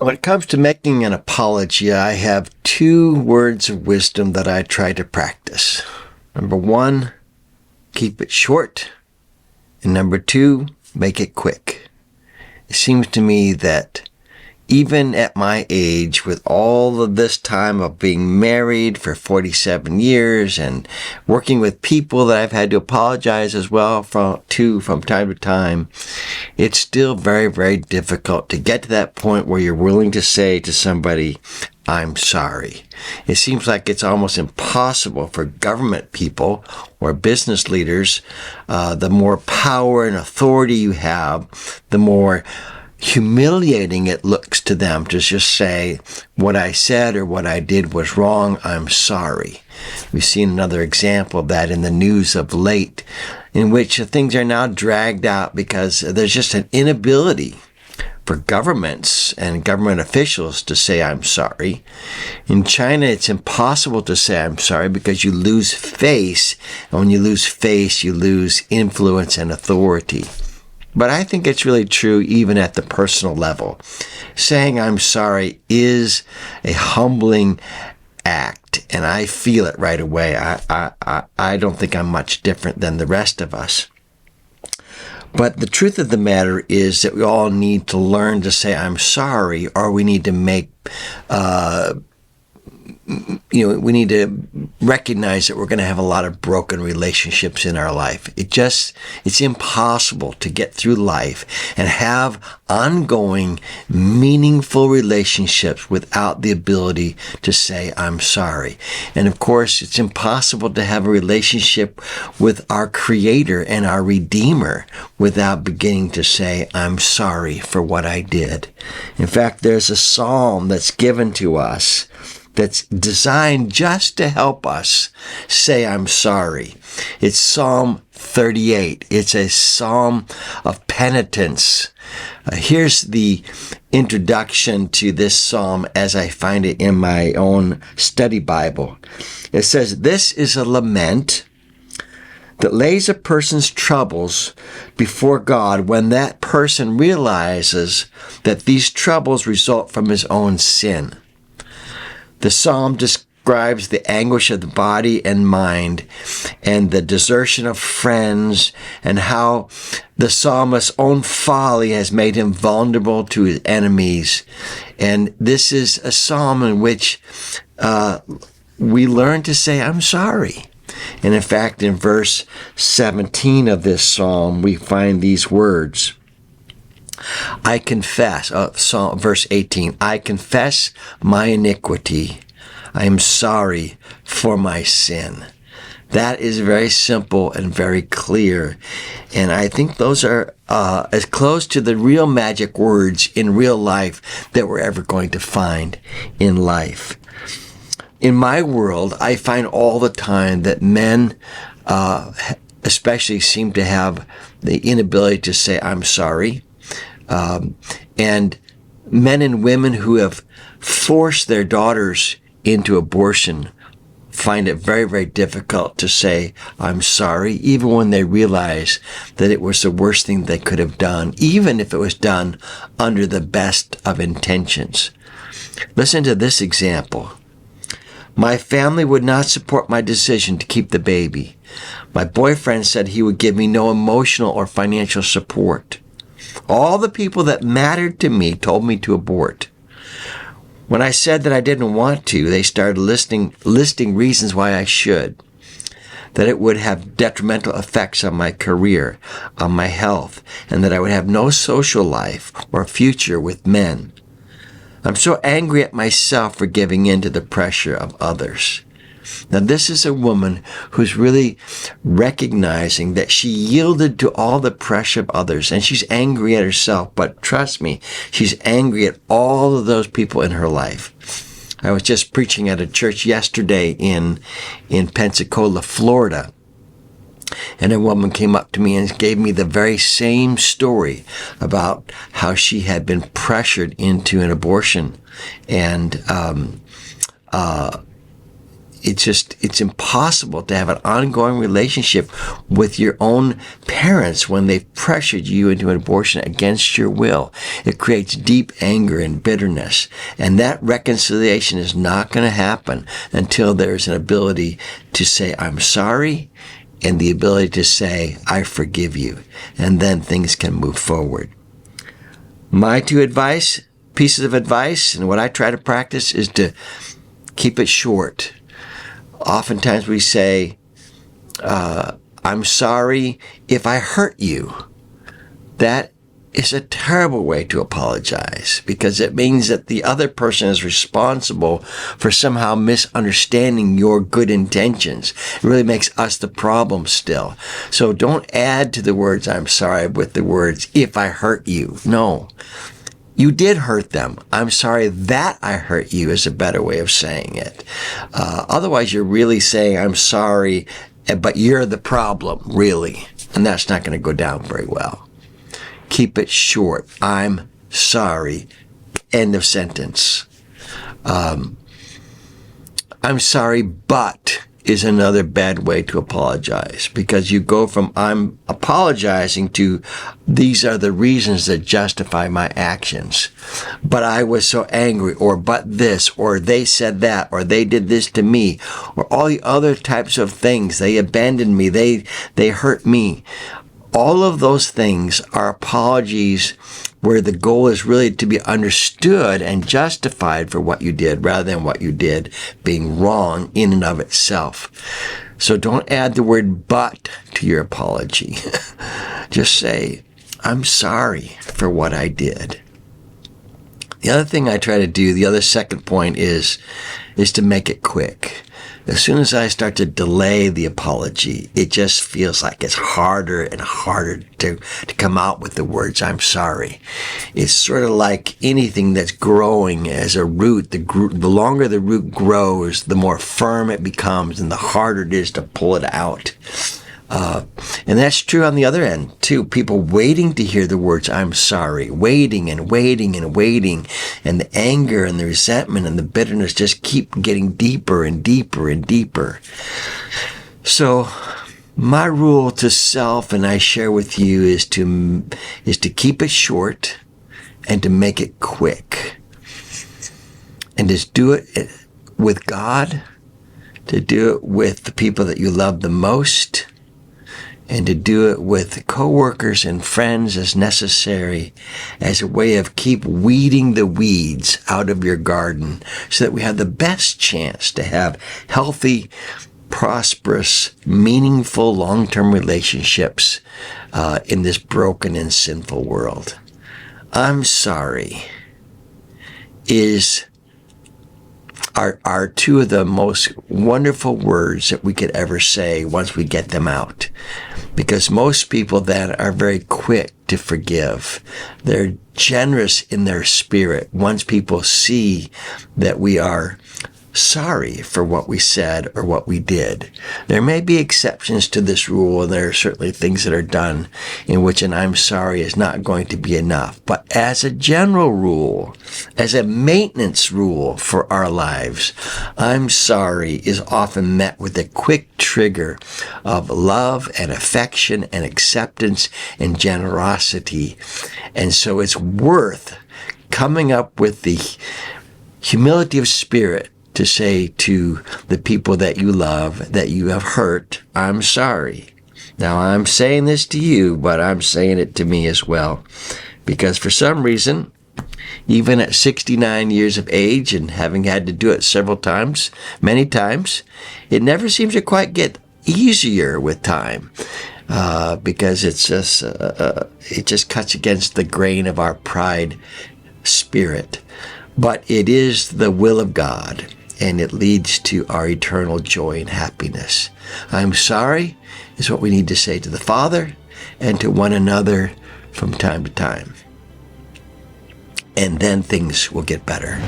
When it comes to making an apology, I have two words of wisdom that I try to practice. Number one, keep it short. And number two, make it quick. It seems to me that even at my age, with all of this time of being married for 47 years and working with people that I've had to apologize as well from time to time, it's still very, very difficult to get to that point where you're willing to say to somebody, I'm sorry. It seems like it's almost impossible for government people or business leaders. The more power and authority you have, the more humiliating it looks to them to just say, what I said or what I did was wrong, I'm sorry. We've seen another example of that in the news of late, in which things are now dragged out because there's just an inability for governments and government officials to say, I'm sorry. In China, it's impossible to say, I'm sorry, because you lose face. And when you lose face, you lose influence and authority. But I think it's really true even at the personal level. Saying I'm sorry is a humbling act, and I feel it right away. I don't think I'm much different than the rest of us. But the truth of the matter is that we all need to learn to say I'm sorry, or we need to we need to recognize that we're going to have a lot of broken relationships in our life. It's impossible to get through life and have ongoing, meaningful relationships without the ability to say, I'm sorry. And of course, it's impossible to have a relationship with our Creator and our Redeemer without beginning to say, I'm sorry for what I did. In fact, there's a psalm that's given to us that's designed just to help us say, I'm sorry. It's Psalm 38. It's a psalm of penitence. Here's the introduction to this psalm as I find it in my own study Bible. It says, this is a lament that lays a person's troubles before God when that person realizes that these troubles result from his own sin. The psalm describes the anguish of the body and mind and the desertion of friends and how the psalmist's own folly has made him vulnerable to his enemies. And this is a psalm in which we learn to say, I'm sorry. And in fact, in verse 17 of this psalm, we find these words. I confess, verse 18, I confess my iniquity. I am sorry for my sin. That is very simple and very clear. And I think those are as close to the real magic words in real life that we're ever going to find in life. In my world, I find all the time that men especially seem to have the inability to say, I'm sorry. And men and women who have forced their daughters into abortion find it very, very difficult to say, I'm sorry, even when they realize that it was the worst thing they could have done, even if it was done under the best of intentions. Listen to this example. My family would not support my decision to keep the baby. My boyfriend said he would give me no emotional or financial support. All the people that mattered to me told me to abort. When I said that I didn't want to, they started listing reasons why I should. That it would have detrimental effects on my career, on my health, and that I would have no social life or future with men. I'm so angry at myself for giving in to the pressure of others. Now, this is a woman who's really recognizing that she yielded to all the pressure of others, and she's angry at herself, but trust me, she's angry at all of those people in her life. I was just preaching at a church yesterday in Pensacola, Florida, and a woman came up to me and gave me the very same story about how she had been pressured into an abortion, and it's impossible to have an ongoing relationship with your own parents when they've pressured you into an abortion against your will. It creates deep anger and bitterness. And that reconciliation is not going to happen until there's an ability to say, I'm sorry, and the ability to say, I forgive you. And then things can move forward. My two pieces of advice, and what I try to practice, is to keep it short. Oftentimes we say, I'm sorry if I hurt you. That is a terrible way to apologize, because it means that the other person is responsible for somehow misunderstanding your good intentions. It really makes us the problem still. So don't add to the words, I'm sorry, with the words, if I hurt you. No. You did hurt them. I'm sorry that I hurt you is a better way of saying it. Otherwise, you're really saying, I'm sorry, but you're the problem, really. And that's not going to go down very well. Keep it short. I'm sorry. End of sentence. I'm sorry, but is another bad way to apologize, because you go from I'm apologizing to these are the reasons that justify my actions. But I was so angry, or but this, or they said that, or they did this to me, or all the other types of things. They abandoned me. They hurt me. All of those things are apologies where the goal is really to be understood and justified for what you did, rather than what you did being wrong in and of itself. So don't add the word but to your apology. Just say, I'm sorry for what I did. The other thing I try to do, the other second point is to make it quick. As soon as I start to delay the apology, it just feels like it's harder and harder to come out with the words, I'm sorry. It's sort of like anything that's growing as a root. The longer the root grows, the more firm it becomes and the harder it is to pull it out. And that's true on the other end, too. People waiting to hear the words, I'm sorry, waiting and waiting and waiting. And the anger and the resentment and the bitterness just keep getting deeper and deeper and deeper. So my rule to self, and I share with you, is to keep it short and to make it quick. And just do it with God, to do it with the people that you love the most, and to do it with coworkers and friends as necessary, as a way of keep weeding the weeds out of your garden, so that we have the best chance to have healthy, prosperous, meaningful, long-term relationships in this broken and sinful world. I'm sorry are two of the most wonderful words that we could ever say once we get them out. Because most people then are very quick to forgive. They're generous in their spirit once people see that we are sorry for what we said or what we did. There may be exceptions to this rule, and there are certainly things that are done in which an I'm sorry is not going to be enough. But as a general rule, as a maintenance rule for our lives, I'm sorry is often met with a quick trigger of love and affection and acceptance and generosity. And so it's worth coming up with the humility of spirit to say to the people that you love, that you have hurt, I'm sorry. Now, I'm saying this to you, but I'm saying it to me as well. Because for some reason, even at 69 years of age and having had to do it several times, many times, it never seems to quite get easier with time. Because it just cuts against the grain of our pride spirit. But it is the will of God, and it leads to our eternal joy and happiness. I'm sorry is what we need to say to the Father and to one another from time to time. And then things will get better.